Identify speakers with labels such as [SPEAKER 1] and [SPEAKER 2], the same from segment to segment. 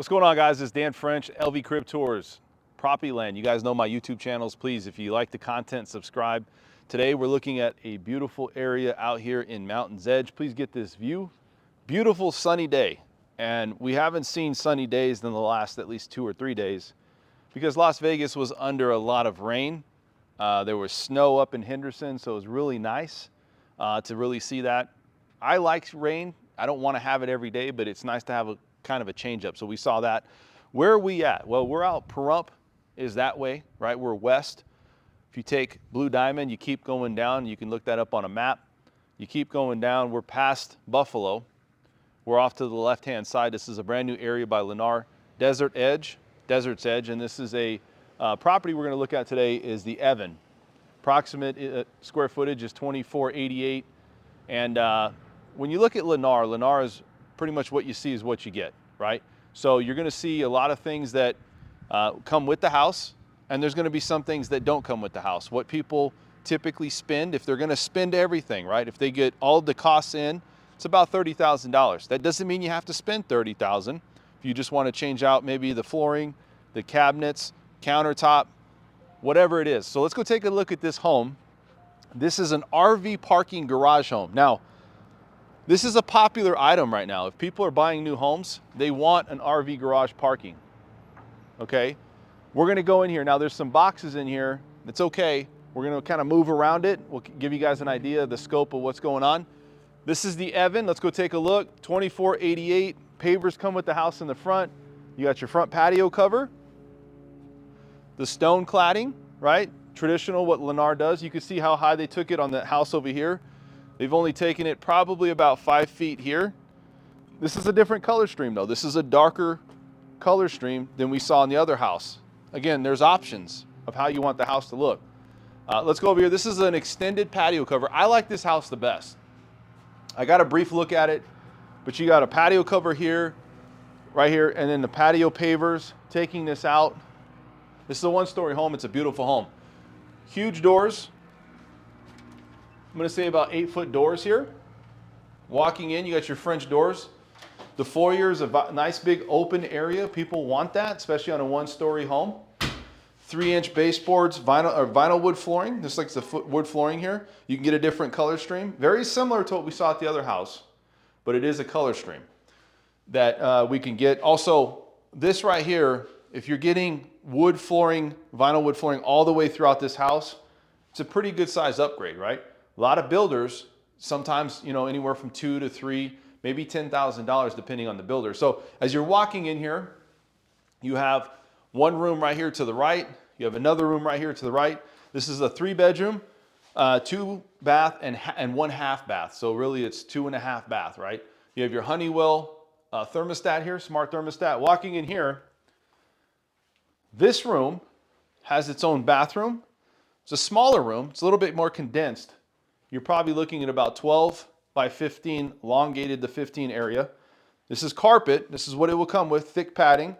[SPEAKER 1] What's going on, guys? It's Dan French, LV Crib Tours, Property Land. You guys know my YouTube channels. Please, if you like the content, subscribe. Today, we're looking at a beautiful area out here in Mountain's Edge. Please get this view. Beautiful sunny day. And we haven't seen sunny days in the last at least 2 or 3 days because Las Vegas was under a lot of rain. There was snow up in Henderson, so it was really nice to really see that. I like rain. I don't want to have it every day, but it's nice to have a kind of a change up. So we saw that. Where are we at? Well, we're out Pahrump is that way, right? We're west. If you take Blue Diamond, you keep going down. You can look that up on a map. You keep going down. We're past Buffalo. We're off to the left-hand side. This is a brand new area by Lennar, Desert's Edge, and this is a property we're going to look at today is the Evan. Approximate square footage is 2488, and when you look at Lennar is pretty much what you see is what you get, right? So you're going to see a lot of things that come with the house, and there's going to be some things that don't come with the house. What people typically spend, if they're going to spend everything, right? If they get all the costs in, it's about $30,000. That doesn't mean you have to spend $30,000. If you just want to change out maybe the flooring, the cabinets, countertop, whatever it is. So let's go take a look at this home. This is an RV parking garage home. Now, this is a popular item right now. If people are buying new homes, they want an RV garage parking, okay? We're gonna go in here. Now there's some boxes in here. It's okay. We're gonna kind of move around it. We'll give you guys an idea of the scope of what's going on. This is the Evan. Let's go take a look. 2488. Pavers come with the house in the front. You got your front patio cover. The stone cladding, right? Traditional, what Lennar does. You can see how high they took it on the house over here. They've only taken it probably about 5 feet here. This is a different color stream though. This is a darker color stream than we saw in the other house. Again, there's options of how you want the house to look. Let's go over here. This is an extended patio cover. I like this house the best. I got a brief look at it, but you got a patio cover here, right here, and then the patio pavers taking this out. This is a one-story home. It's a beautiful home. Huge doors. I'm going to say about 8-foot doors here. Walking in, you got your French doors. The foyer is a nice big open area. People want that, especially on a one-story home. 3-inch baseboards, vinyl wood flooring. This looks like the wood flooring here. You can get a different color stream. Very similar to what we saw at the other house, but it is a color stream that we can get. Also, this right here, if you're getting wood flooring, vinyl wood flooring all the way throughout this house, it's a pretty good size upgrade, right? A lot of builders, sometimes, you know, anywhere from $2,000 to $3,000, maybe $10,000 depending on the builder. So as you're walking in here, you have one room right here to the right. You have another room right here to the right. This is a 3-bedroom, 2 bath and 1 half bath. So really it's 2.5 bath, right? You have your Honeywell thermostat here, smart thermostat. Walking in here, this room has its own bathroom. It's a smaller room. It's a little bit more condensed. You're probably looking at about 12 by 15, elongated to 15 area. This is carpet. This is what it will come with, thick padding.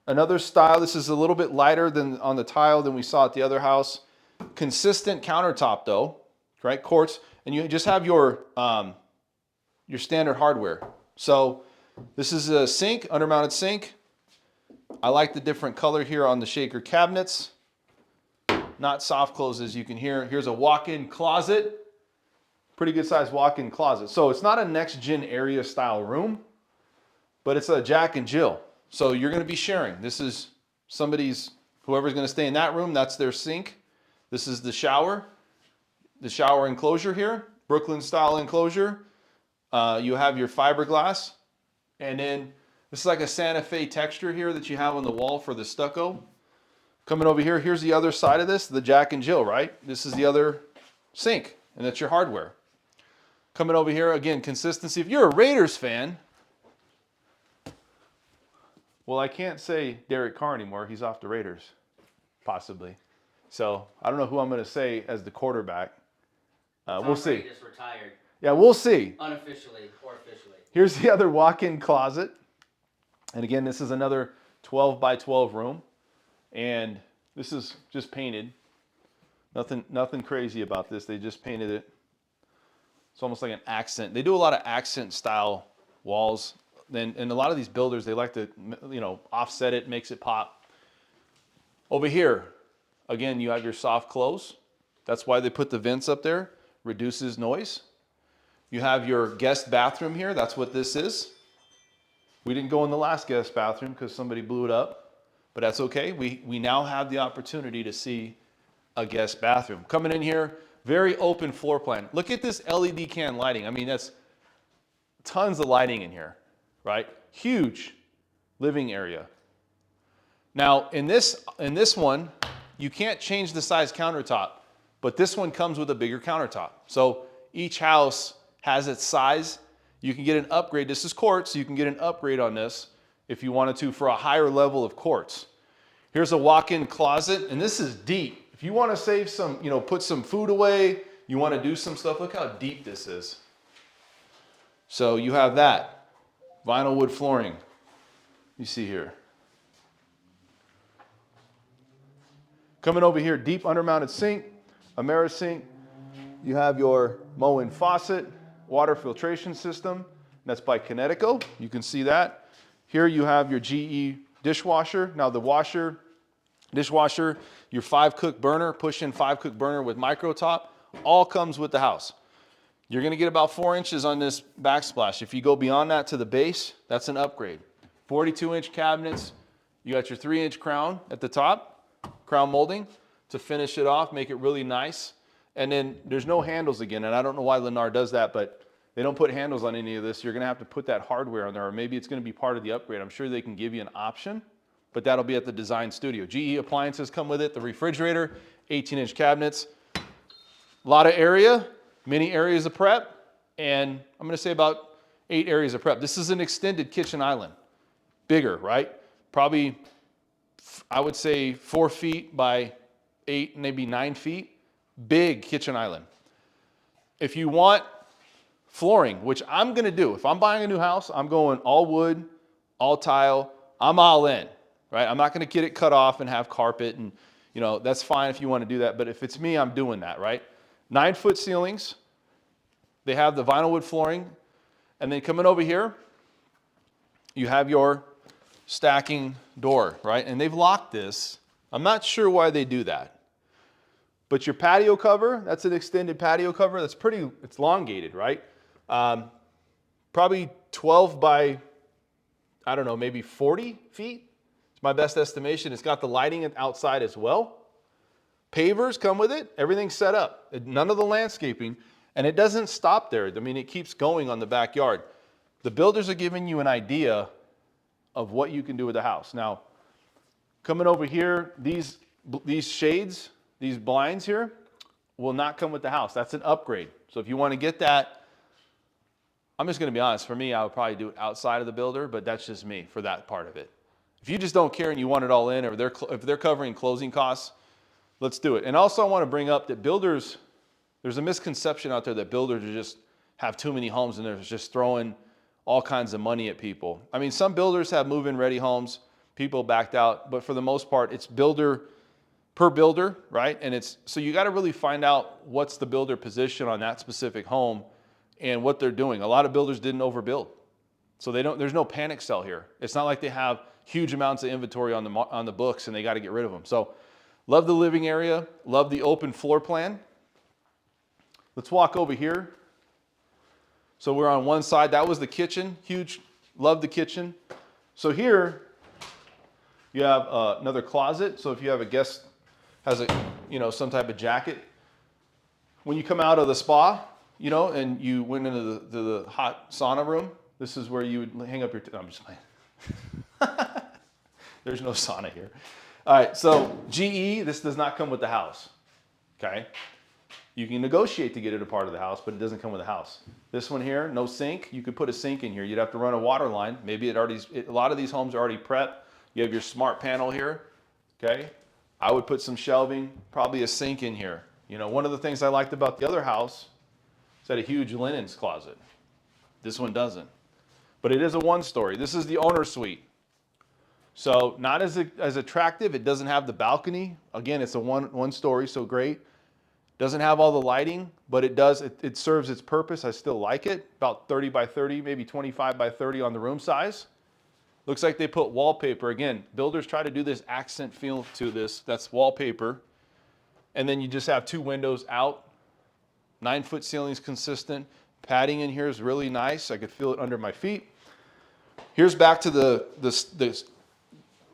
[SPEAKER 1] Another style, this is a little bit lighter than on the tile than we saw at the other house. Consistent countertop though, right? Quartz, and you just have your standard hardware. So this is a sink, undermounted sink. I like the different color here on the shaker cabinets. Not soft close as you can hear. Here's a walk-in closet. Pretty good sized walk-in closet. So it's not a next gen area style room, but it's a Jack and Jill. So you're going to be sharing. This is whoever's going to stay in that room, that's their sink. This is the shower enclosure here, Brooklyn style enclosure. You have your fiberglass, and then this is like a Santa Fe texture here that you have on the wall for the stucco. Coming over here, here's the other side of this, the Jack and Jill, right? This is the other sink, and that's your hardware. Coming over here, again, consistency. If you're a Raiders fan, well, I can't say Derek Carr anymore. He's off the Raiders, possibly. So I don't know who I'm going to say as the quarterback. We'll see.
[SPEAKER 2] Just retired.
[SPEAKER 1] Yeah, we'll see.
[SPEAKER 2] Unofficially or officially.
[SPEAKER 1] Here's the other walk-in closet. And again, this is another 12 by 12 room. And this is just painted. Nothing crazy about this. They just painted it. It's almost like an accent. They do a lot of accent style walls. And a lot of these builders, they like to, offset it, makes it pop. Over here, again, you have your soft close. That's why they put the vents up there, reduces noise. You have your guest bathroom here. That's what this is. We didn't go in the last guest bathroom because somebody blew it up, but that's okay. We now have the opportunity to see a guest bathroom. Coming in here, very open floor plan. Look at this LED can lighting. I mean, that's tons of lighting in here, right? Huge living area. Now, in this one, you can't change the size countertop, but this one comes with a bigger countertop. So each house has its size. You can get an upgrade. This is quartz, so you can get an upgrade on this if you wanted to for a higher level of quartz. Here's a walk-in closet, and this is deep. If you want to save some, put some food away, you want to do some stuff, look how deep this is. So you have that. Vinyl wood flooring. You see here. Coming over here, deep undermounted sink, Amera sink. You have your Moen faucet, water filtration system. That's by Kinetico. You can see that. Here you have your GE dishwasher. Now the dishwasher, your 5-cook burner, push-in 5-cook burner with micro top, all comes with the house. You're gonna get about 4 inches on this backsplash. If you go beyond that to the base, that's an upgrade. 42-inch cabinets. You got your 3-inch crown at the top. Crown molding to finish it off, make it really nice. And then there's no handles again, and I don't know why Lennar does that, but they don't put handles on any of this. You're gonna have to put that hardware on there, or maybe it's gonna be part of the upgrade. I'm sure they can give you an option, but that'll be at the design studio. GE appliances come with it, the refrigerator, 18-inch cabinets. A lot of area, many areas of prep, and I'm gonna say about 8 areas of prep. This is an extended kitchen island. Bigger, right? Probably, I would say 4 feet by 8, maybe 9 feet. Big kitchen island. If you want flooring, which I'm gonna do, if I'm buying a new house, I'm going all wood, all tile, I'm all in, right? I'm not gonna get it cut off and have carpet, and that's fine if you wanna do that, but if it's me, I'm doing that, right? 9-foot ceilings. They have the vinyl wood flooring, and then coming over here, you have your stacking door, right? And they've locked this. I'm not sure why they do that. But your patio cover, that's an extended patio cover. That's it's elongated, right? Probably 12 by, I don't know, maybe 40 feet. It's my best estimation. It's got the lighting outside as well. Pavers come with it. Everything's set up. None of the landscaping. And it doesn't stop there. I mean, it keeps going on the backyard. The builders are giving you an idea of what you can do with the house. Now, coming over here, these shades, these blinds here, will not come with the house. That's an upgrade. So if you want to get that, I'm just going to be honest. For me, I would probably do it outside of the builder, but that's just me for that part of it. If you just don't care and you want it all in, or if they're covering closing costs, let's do it. And also I want to bring up that builders, there's a misconception out there that builders just have too many homes and they're just throwing all kinds of money at people. I mean, some builders have move-in ready homes, people backed out, but for the most part, it's builder per builder, right? And so you got to really find out what's the builder position on that specific home and what they're doing. A lot of builders didn't overbuild. So there's no panic sell here. It's not like they have huge amounts of inventory on the books and they got to get rid of them. So love the living area, love the open floor plan. Let's walk over here. So we're on one side, that was the kitchen, huge, love the kitchen. So here you have another closet. So if you have a guest has some type of jacket, when you come out of the spa, and you went into the hot sauna room, this is where you would hang up your, I'm just playing. There's no sauna here. All right, so GE, this does not come with the house, okay? You can negotiate to get it a part of the house, but it doesn't come with the house. This one here, no sink. You could put a sink in here. You'd have to run a water line. Maybe a lot of these homes are already prepped. You have your smart panel here, okay? I would put some shelving, probably a sink in here. One of the things I liked about the other house is that a huge linens closet. This one doesn't. But it is a 1-story. This is the owner suite. So not as attractive. It doesn't have the balcony. Again, it's a one story, so great. Doesn't have all the lighting, but it serves its purpose. I still like it. About 30 by 30, maybe 25 by 30 on the room size. Looks like they put wallpaper. Again, builders try to do this accent feel to this. That's wallpaper. And then you just have 2 windows out. 9-foot ceilings consistent. Padding in here is really nice. I could feel it under my feet. Here's back to the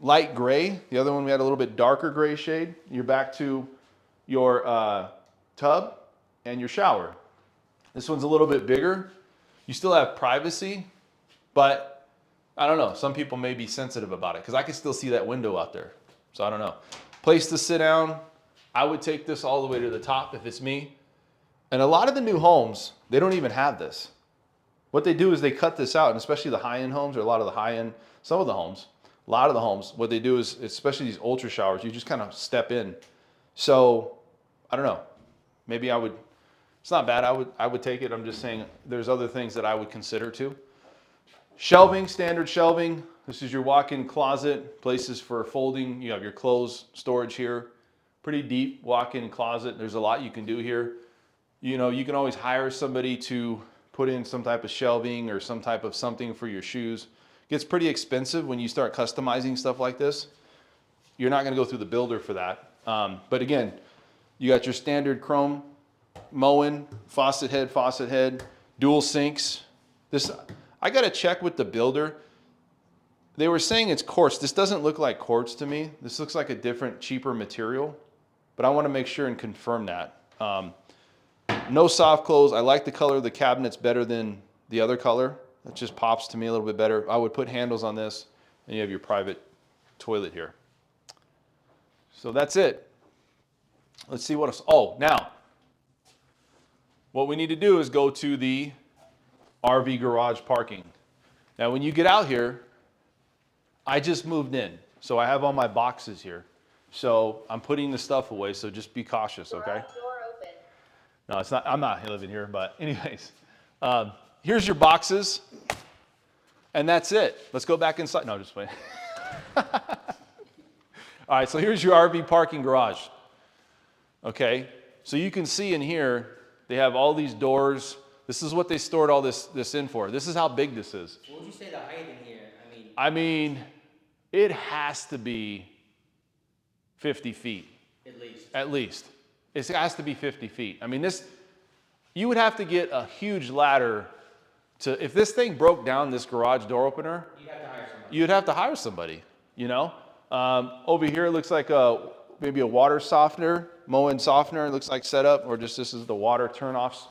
[SPEAKER 1] light gray. The other one we had a little bit darker gray shade. You're back to your tub and your shower. This one's a little bit bigger. You still have privacy, but I don't know. Some people may be sensitive about it because I can still see that window out there. So I don't know. Place to sit down. I would take this all the way to the top if it's me. And a lot of the new homes, they don't even have this. What they do is they cut this out, and especially the high-end homes, or a lot of the high-end, some of the homes, a lot of the homes, what they do is, especially these ultra showers, you just kind of step in. So I don't know. Maybe I would, it's not bad. I would take it. I'm just saying there's other things that I would consider too. Shelving, standard shelving. This is your walk-in closet, places for folding. You have your clothes storage here. Pretty deep walk-in closet. There's a lot you can do here. You know, you can always hire somebody to put in some type of shelving or some type of something for your shoes. It gets pretty expensive when you start customizing stuff like this. You're not going to go through the builder for that. But again, you got your standard chrome mowing, faucet head, dual sinks. This, I got to check with the builder. They were saying it's quartz. This doesn't look like quartz to me. This looks like a different, cheaper material, but I want to make sure and confirm that. No soft close. I like the color of the cabinets better than the other color. It just pops to me a little bit better. I would put handles on this, and you have your private toilet here. So that's it. Let's see what else. Oh, now, what we need to do is go to the RV garage parking. Now, when you get out here, I just moved in, so I have all my boxes here. So I'm putting the stuff away, so just be cautious, okay? No, it's not. I'm not living here, but anyways, here's your boxes, and that's it. Let's go back inside. No, just wait. All right, so here's your RV parking garage. Okay, so you can see in here they have all these doors. This is what they stored all this in for. This is how big this is.
[SPEAKER 2] What would you say the height in here?
[SPEAKER 1] I mean, it has to be 50 feet.
[SPEAKER 2] At least.
[SPEAKER 1] At least. It has to be 50 feet. I mean, this, you would have to get a huge ladder to, if this thing broke down, this garage door opener,
[SPEAKER 2] You'd have to hire somebody.
[SPEAKER 1] You'd have to hire somebody, you know? Over here, it looks like maybe a water softener, mowing softener, it looks like set up, or just this is the water turn-off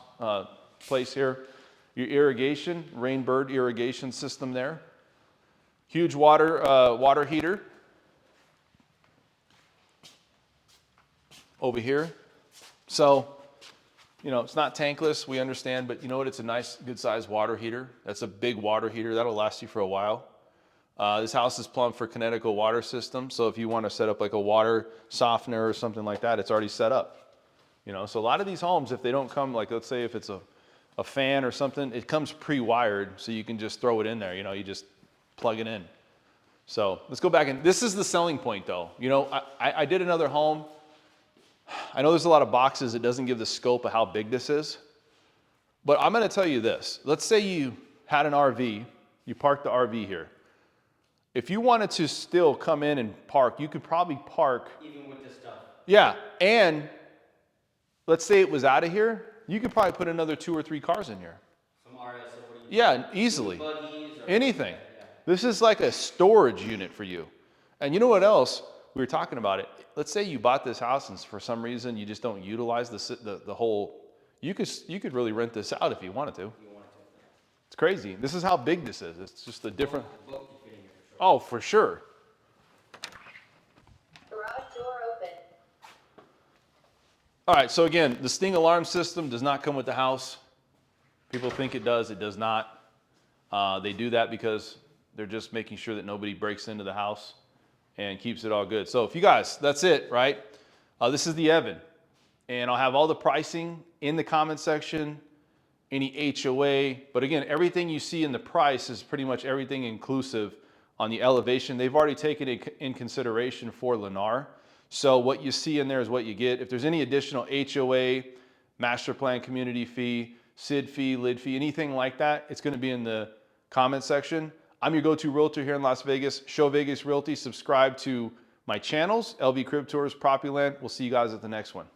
[SPEAKER 1] place here. Your irrigation, Rainbird irrigation system there. Huge water heater. Over here. So, you know, it's not tankless, we understand, but you know what? It's a nice, good-sized water heater. That's a big water heater. That'll last you for a while. This house is plumbed for Connecticut water system, so if you want to set up like a water softener or something like that, it's already set up. You know, so a lot of these homes, if they don't come, like let's say if it's a fan or something, it comes pre-wired, so you can just throw it in there. You know, you just plug it in. So let's go back, and this is the selling point, though. You know, I did another home. I know there's a lot of boxes. It doesn't give the scope of how big this is. But I'm going to tell you this. Let's say you had an RV. You parked the RV here. If you wanted to still come in and park, you could probably park.
[SPEAKER 2] Even with this stuff.
[SPEAKER 1] Yeah. And let's say it was out of here. You could probably put another 2 or 3 cars in here.
[SPEAKER 2] Some RS.
[SPEAKER 1] Yeah, easily.
[SPEAKER 2] Buggies or
[SPEAKER 1] anything.
[SPEAKER 2] Yeah.
[SPEAKER 1] This is like a storage unit for you. And you know what else? We were talking about it. Let's say you bought this house and for some reason you just don't utilize the whole, you could really rent this out if you wanted to. It's crazy. This is how big this is. It's just a different, oh, for sure.
[SPEAKER 3] Garage door open.
[SPEAKER 1] All right, so again, the Sting alarm system does not come with the house. People think it does. It does not. They do that because they're just making sure that nobody breaks into the house and keeps it all good. So if you guys, that's it, right? This is the Evan. And I'll have all the pricing in the comment section, any HOA. But again, everything you see in the price is pretty much everything inclusive on the elevation. They've already taken it in consideration for Lennar. So what you see in there is what you get. If there's any additional HOA, master plan community fee, SID fee, lid fee, anything like that, it's gonna be in the comment section. I'm your go-to realtor here in Las Vegas, Show Vegas Realty. Subscribe to my channels, LV Crib Tours, Propyland. We'll see you guys at the next one.